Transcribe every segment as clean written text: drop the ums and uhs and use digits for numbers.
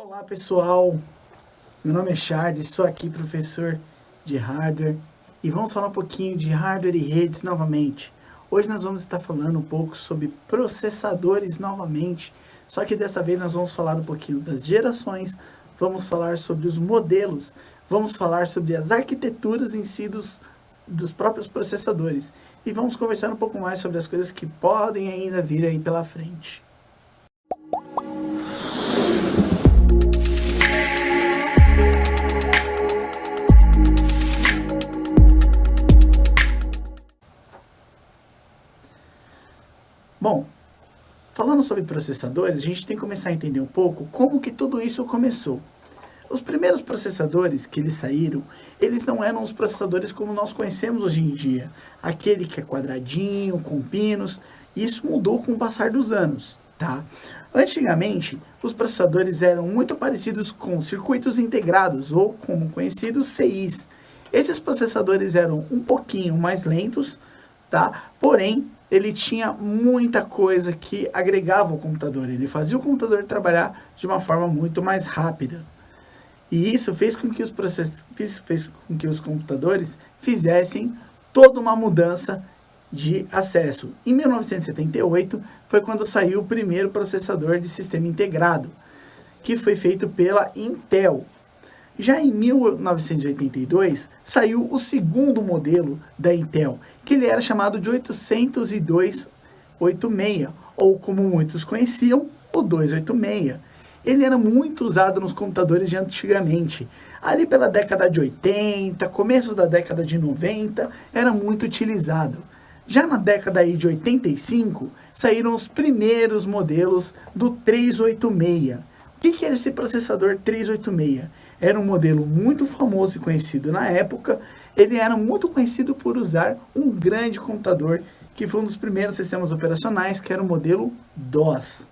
Olá pessoal, meu nome é Charles, sou aqui professor de hardware e vamos falar um pouquinho de hardware e redes novamente. Hoje nós vamos estar falando um pouco sobre processadores novamente, só que dessa vez nós vamos falar um pouquinho das gerações, vamos falar sobre os modelos, vamos falar sobre as arquiteturas em si dos próprios processadores e vamos conversar um pouco mais sobre as coisas que podem ainda vir aí pela frente. Bom, falando sobre processadores, a gente tem que começar a entender um pouco como que tudo isso começou. Os primeiros processadores que eles saíram, eles não eram os processadores como nós conhecemos hoje em dia. Aquele que é quadradinho, com pinos, isso mudou com o passar dos anos, tá? Antigamente, os processadores eram muito parecidos com circuitos integrados, ou como conhecidos CIs. Esses processadores eram um pouquinho mais lentos, tá? Porém, ele tinha muita coisa que agregava ao computador. Ele fazia o computador trabalhar de uma forma muito mais rápida. E isso fez com que os computadores fizessem toda uma mudança de acesso. Em 1978 foi quando saiu o primeiro processador de sistema integrado, que foi feito pela Intel. Já em 1982, saiu o segundo modelo da Intel, que ele era chamado de 802.86, ou como muitos conheciam, o 286. Ele era muito usado nos computadores de antigamente. Ali pela década de 80, começo da década de 90, era muito utilizado. Já na década aí de 85, saíram os primeiros modelos do 386. O que era esse processador 386? Era um modelo muito famoso e conhecido na época. Ele era muito conhecido por usar um grande computador, que foi um dos primeiros sistemas operacionais, que era o modelo DOS.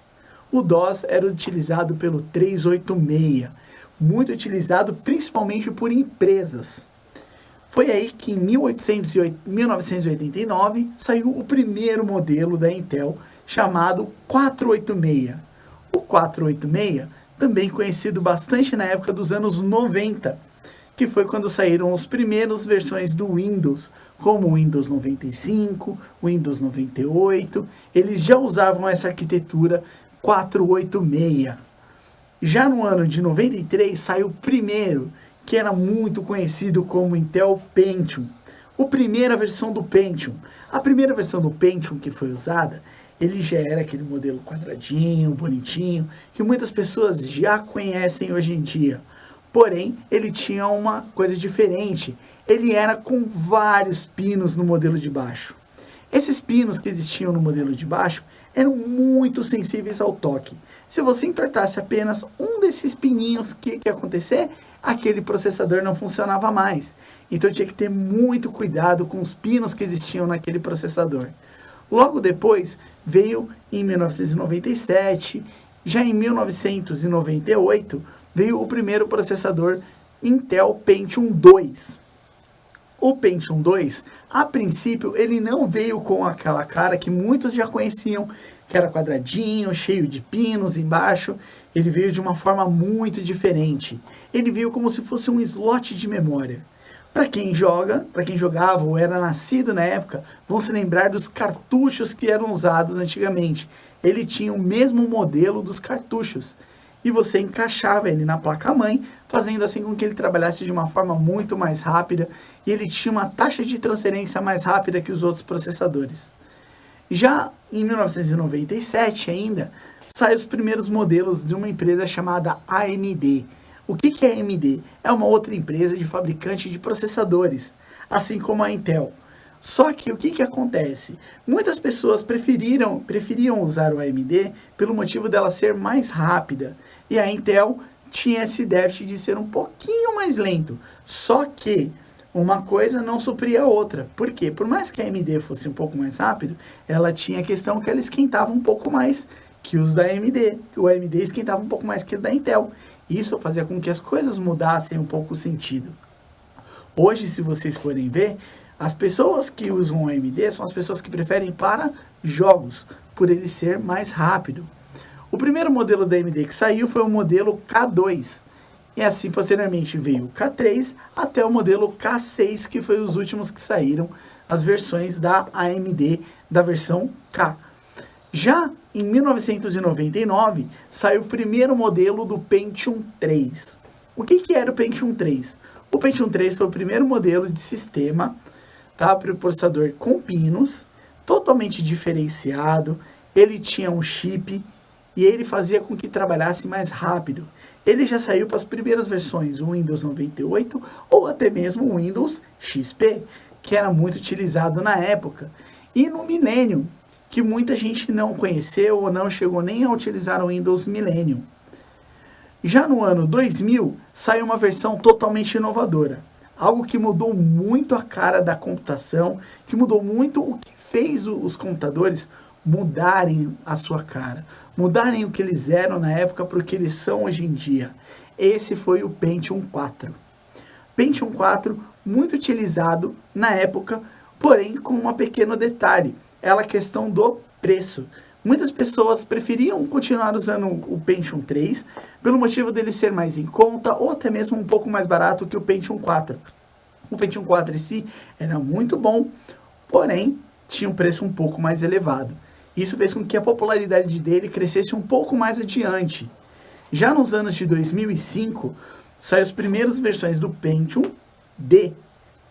O DOS era utilizado pelo 386, muito utilizado principalmente por empresas. Foi aí que em 1989 saiu o primeiro modelo da Intel, chamado 486. O 486, também conhecido bastante na época dos anos 90, que foi quando saíram as primeiras versões do Windows, como o Windows 95, o Windows 98, eles já usavam essa arquitetura 486. Já no ano de 93 saiu o primeiro, que era muito conhecido como Intel Pentium. A primeira versão do Pentium. A primeira versão do Pentium que foi usada, ele já era aquele modelo quadradinho, bonitinho, que muitas pessoas já conhecem hoje em dia. Porém, ele tinha uma coisa diferente. Ele era com vários pinos no modelo de baixo. Esses pinos que existiam no modelo de baixo eram muito sensíveis ao toque. Se você entortasse apenas um desses pininhos, o que ia acontecer? Aquele processador não funcionava mais. Então tinha que ter muito cuidado com os pinos que existiam naquele processador. Logo depois veio em 1997, já em 1998 veio o primeiro processador Intel Pentium 2. O Pentium 2, a princípio, ele não veio com aquela cara que muitos já conheciam, que era quadradinho, cheio de pinos embaixo. Ele veio de uma forma muito diferente. Ele veio como se fosse um slot de memória. Para quem jogava ou era nascido na época, vão se lembrar dos cartuchos que eram usados antigamente. Ele tinha o mesmo modelo dos cartuchos. E você encaixava ele na placa-mãe, fazendo assim com que ele trabalhasse de uma forma muito mais rápida, e ele tinha uma taxa de transferência mais rápida que os outros processadores. Já em 1997 ainda, saem os primeiros modelos de uma empresa chamada AMD. O que é AMD? É uma outra empresa de fabricante de processadores, assim como a Intel. Só que o que acontece? Muitas pessoas preferiam usar o AMD pelo motivo dela ser mais rápida. E a Intel tinha esse déficit de ser um pouquinho mais lento. Só que uma coisa não supria a outra. Por quê? Por mais que a AMD fosse um pouco mais rápido, ela tinha a questão que ela esquentava um pouco mais que os da AMD. O AMD esquentava um pouco mais que o da Intel. Isso fazia com que as coisas mudassem um pouco o sentido. Hoje, se vocês forem ver, as pessoas que usam o AMD são as pessoas que preferem para jogos, por ele ser mais rápido. O primeiro modelo da AMD que saiu foi o modelo K2. E assim, posteriormente, veio o K3 até o modelo K6, que foi os últimos que saíram, as versões da AMD da versão K. Já em 1999, saiu o primeiro modelo do Pentium 3. O que era o Pentium 3? O Pentium 3 foi o primeiro modelo de sistema, tá, para o processador com pinos, totalmente diferenciado. Ele tinha um chip e ele fazia com que trabalhasse mais rápido. Ele já saiu para as primeiras versões, o Windows 98 ou até mesmo o Windows XP, que era muito utilizado na época. E no Millennium, que muita gente não conheceu ou não chegou nem a utilizar o Windows Millennium. Já no ano 2000, saiu uma versão totalmente inovadora. Algo que mudou muito a cara da computação, que mudou muito o que fez os computadores mudarem a sua cara, mudarem o que eles eram na época para o que eles são hoje em dia. Esse foi o Pentium 4. Pentium 4, muito utilizado na época, porém com um pequeno detalhe, a questão do preço. Muitas pessoas preferiam continuar usando o Pentium 3, pelo motivo dele ser mais em conta, ou até mesmo um pouco mais barato que o Pentium 4. O Pentium 4 em si era muito bom, porém tinha um preço um pouco mais elevado. Isso fez com que a popularidade dele crescesse um pouco mais adiante. Já nos anos de 2005, saíram as primeiras versões do Pentium D,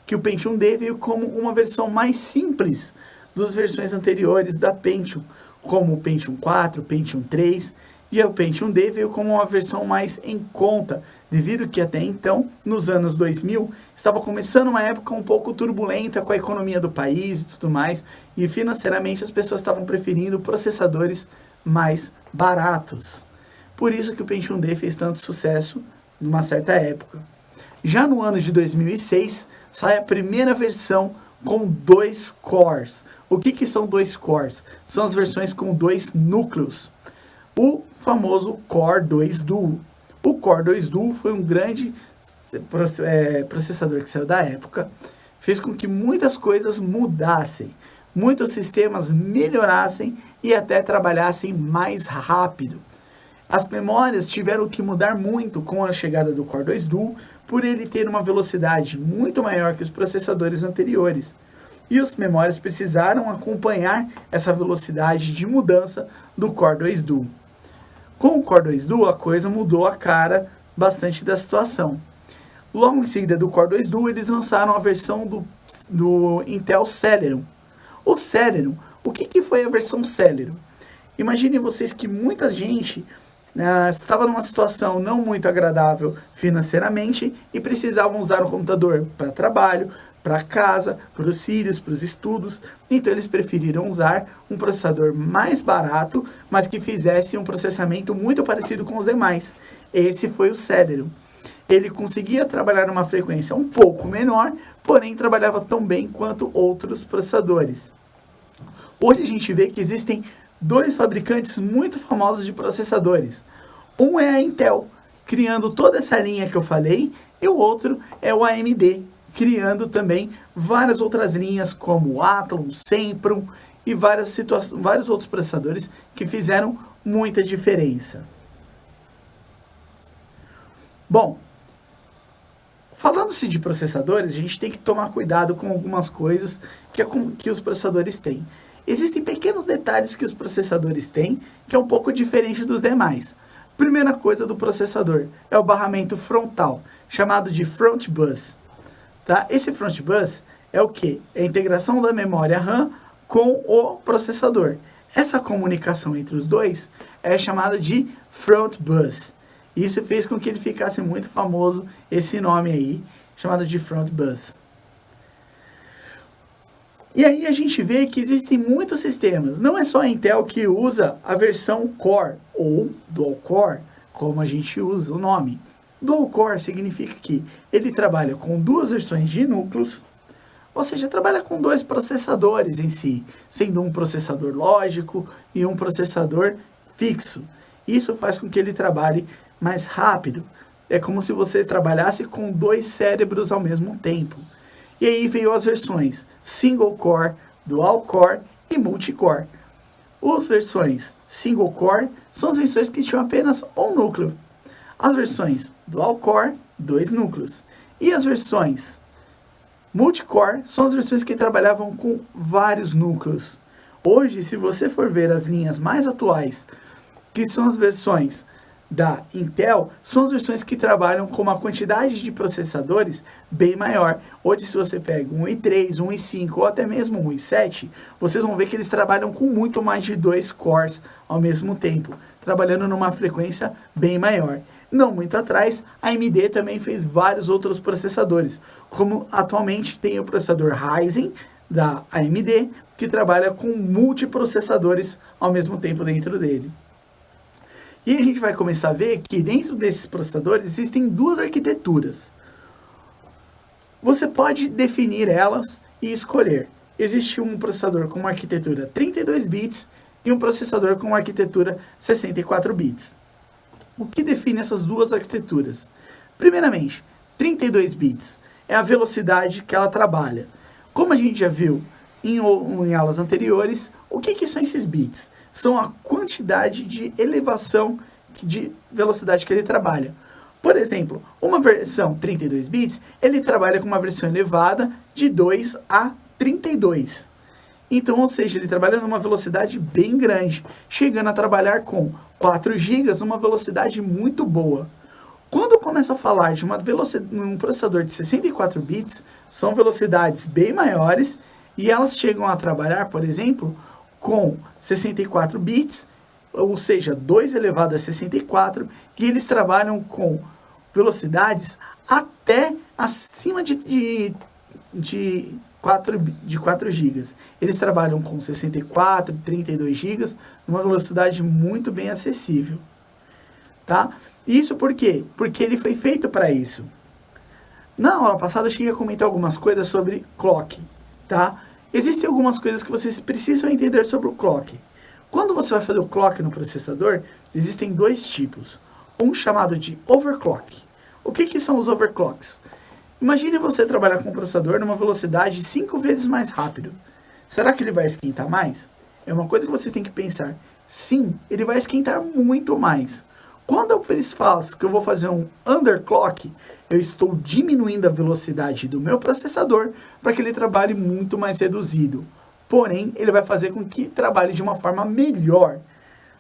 que o Pentium D veio como uma versão mais simples das versões anteriores da Pentium, como o Pentium 4, o Pentium 3, e o Pentium D veio como uma versão mais em conta, devido que até então, nos anos 2000, estava começando uma época um pouco turbulenta com a economia do país e tudo mais, e financeiramente as pessoas estavam preferindo processadores mais baratos. Por isso que o Pentium D fez tanto sucesso numa certa época. Já no ano de 2006, sai a primeira versão com 2 cores. O que são 2 cores? São as versões com 2 núcleos. O famoso Core 2 Duo. O Core 2 Duo foi um grande processador que saiu da época, fez com que muitas coisas mudassem, muitos sistemas melhorassem e até trabalhassem mais rápido. As memórias tiveram que mudar muito com a chegada do Core 2 Duo, por ele ter uma velocidade muito maior que os processadores anteriores. E as memórias precisaram acompanhar essa velocidade de mudança do Core 2 Duo. Com o Core 2 Duo, a coisa mudou a cara bastante da situação. Logo em seguida do Core 2 Duo, eles lançaram a versão do Intel Celeron. O Celeron, o que foi a versão Celeron? Imaginem vocês que muita gente estava numa situação não muito agradável financeiramente e precisavam usar o computador para trabalho, para casa, para os filhos, para os estudos. Então eles preferiram usar um processador mais barato, mas que fizesse um processamento muito parecido com os demais. Esse foi o Celeron. Ele conseguia trabalhar numa frequência um pouco menor, porém trabalhava tão bem quanto outros processadores. Hoje a gente vê que existem 2 fabricantes muito famosos de processadores. Um é a Intel, criando toda essa linha que eu falei, e o outro é o AMD, criando também várias outras linhas como o Athlon, Sempron e vários outros processadores que fizeram muita diferença. Bom, falando-se de processadores, a gente tem que tomar cuidado com algumas coisas que os processadores têm. Existem pequenos detalhes que os processadores têm, que é um pouco diferente dos demais. Primeira coisa do processador é o barramento frontal, chamado de front bus. Tá? Esse front bus é o que? É a integração da memória RAM com o processador. Essa comunicação entre os dois é chamada de front bus. Isso fez com que ele ficasse muito famoso, esse nome aí, chamado de front bus. E aí a gente vê que existem muitos sistemas. Não é só a Intel que usa a versão Core ou Dual Core, como a gente usa o nome. Dual Core significa que ele trabalha com 2 versões de núcleos, ou seja, trabalha com 2 processadores em si, sendo um processador lógico e um processador fixo. Isso faz com que ele trabalhe mais rápido. É como se você trabalhasse com 2 cérebros ao mesmo tempo. E aí veio as versões Single Core, Dual Core e Multicore. As versões Single Core são as versões que tinham apenas um núcleo. As versões Dual Core, 2 núcleos. E as versões Multicore são as versões que trabalhavam com vários núcleos. Hoje, se você for ver as linhas mais atuais, que são as versões da Intel, são as versões que trabalham com uma quantidade de processadores bem maior. Hoje, se você pega um i3, um i5 ou até mesmo um i7, vocês vão ver que eles trabalham com muito mais de 2 cores ao mesmo tempo, trabalhando numa frequência bem maior. Não muito atrás, a AMD também fez vários outros processadores, como atualmente tem o processador Ryzen da AMD, que trabalha com multiprocessadores ao mesmo tempo dentro dele. E a gente vai começar a ver que dentro desses processadores existem duas arquiteturas. Você pode definir elas e escolher. Existe um processador com uma arquitetura 32 bits e um processador com uma arquitetura 64 bits. O que define essas duas arquiteturas? Primeiramente, 32 bits é a velocidade que ela trabalha. Como a gente já viu em aulas anteriores, o que são esses bits? São a quantidade de elevação de velocidade que ele trabalha. Por exemplo, uma versão 32 bits, ele trabalha com uma versão elevada de 2 a 32. Então, ou seja, ele trabalha numa velocidade bem grande, chegando a trabalhar com 4 GB numa velocidade muito boa. Quando começa a falar de um processador de 64 bits, são velocidades bem maiores e elas chegam a trabalhar, por exemplo, com 64 bits, ou seja, 2 elevado a 64, e eles trabalham com velocidades até acima de 4 GB. Eles trabalham com 64, 32 GB, numa velocidade muito bem acessível. Tá? Isso por quê? Porque ele foi feito para isso. Na aula passada eu cheguei a comentar algumas coisas sobre clock. Tá? Existem algumas coisas que vocês precisam entender sobre o clock. Quando você vai fazer o clock no processador, existem dois tipos. Um chamado de overclock. O que são os overclocks? Imagine você trabalhar com um processador numa velocidade 5 vezes mais rápido. Será que ele vai esquentar mais? É uma coisa que você tem que pensar. Sim, ele vai esquentar muito mais. Quando eu faço que eu vou fazer um underclock, eu estou diminuindo a velocidade do meu processador para que ele trabalhe muito mais reduzido. Porém, ele vai fazer com que trabalhe de uma forma melhor.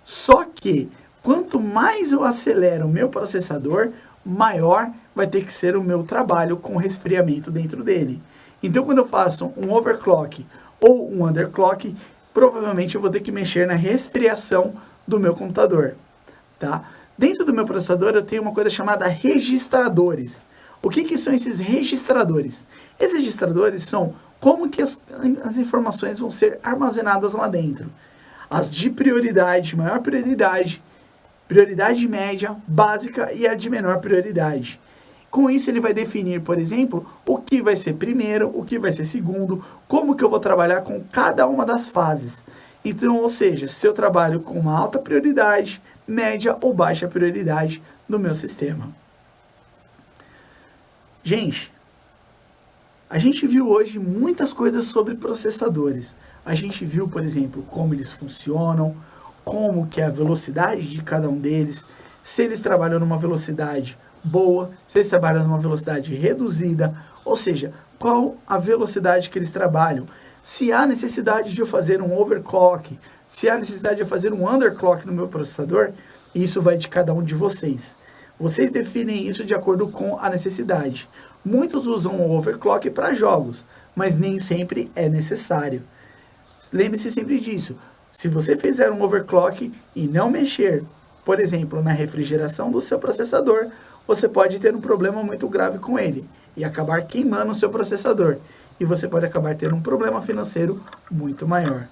Só que, quanto mais eu acelero o meu processador, maior vai ter que ser o meu trabalho com resfriamento dentro dele. Então, quando eu faço um overclock ou um underclock, provavelmente eu vou ter que mexer na resfriação do meu computador. Tá? Dentro do meu processador eu tenho uma coisa chamada registradores. O que são esses registradores? Esses registradores são como que as informações vão ser armazenadas lá dentro. As de prioridade, maior prioridade, prioridade média, básica e a de menor prioridade. Com isso ele vai definir, por exemplo, o que vai ser primeiro, o que vai ser segundo, como que eu vou trabalhar com cada uma das fases. Então, ou seja, se eu trabalho com uma alta prioridade, média ou baixa prioridade no meu sistema. Gente, a gente viu hoje muitas coisas sobre processadores. A gente viu, por exemplo, como eles funcionam, como que é a velocidade de cada um deles, se eles trabalham numa velocidade boa, se eles trabalham numa velocidade reduzida, ou seja, qual a velocidade que eles trabalham. Se há necessidade de eu fazer um overclock, se há necessidade de eu fazer um underclock no meu processador, isso vai de cada um de vocês. Vocês definem isso de acordo com a necessidade. Muitos usam o overclock para jogos, mas nem sempre é necessário. Lembre-se sempre disso. Se você fizer um overclock e não mexer, por exemplo, na refrigeração do seu processador, você pode ter um problema muito grave com ele e acabar queimando o seu processador. E você pode acabar tendo um problema financeiro muito maior.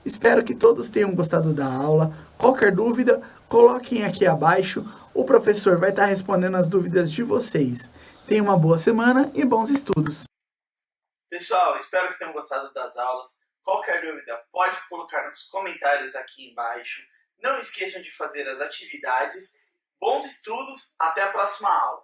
Espero que todos tenham gostado da aula. Qualquer dúvida, coloquem aqui abaixo. O professor vai estar respondendo as dúvidas de vocês. Tenham uma boa semana e bons estudos. Pessoal, espero que tenham gostado das aulas. Qualquer dúvida, pode colocar nos comentários aqui embaixo. Não esqueçam de fazer as atividades. Bons estudos, até a próxima aula.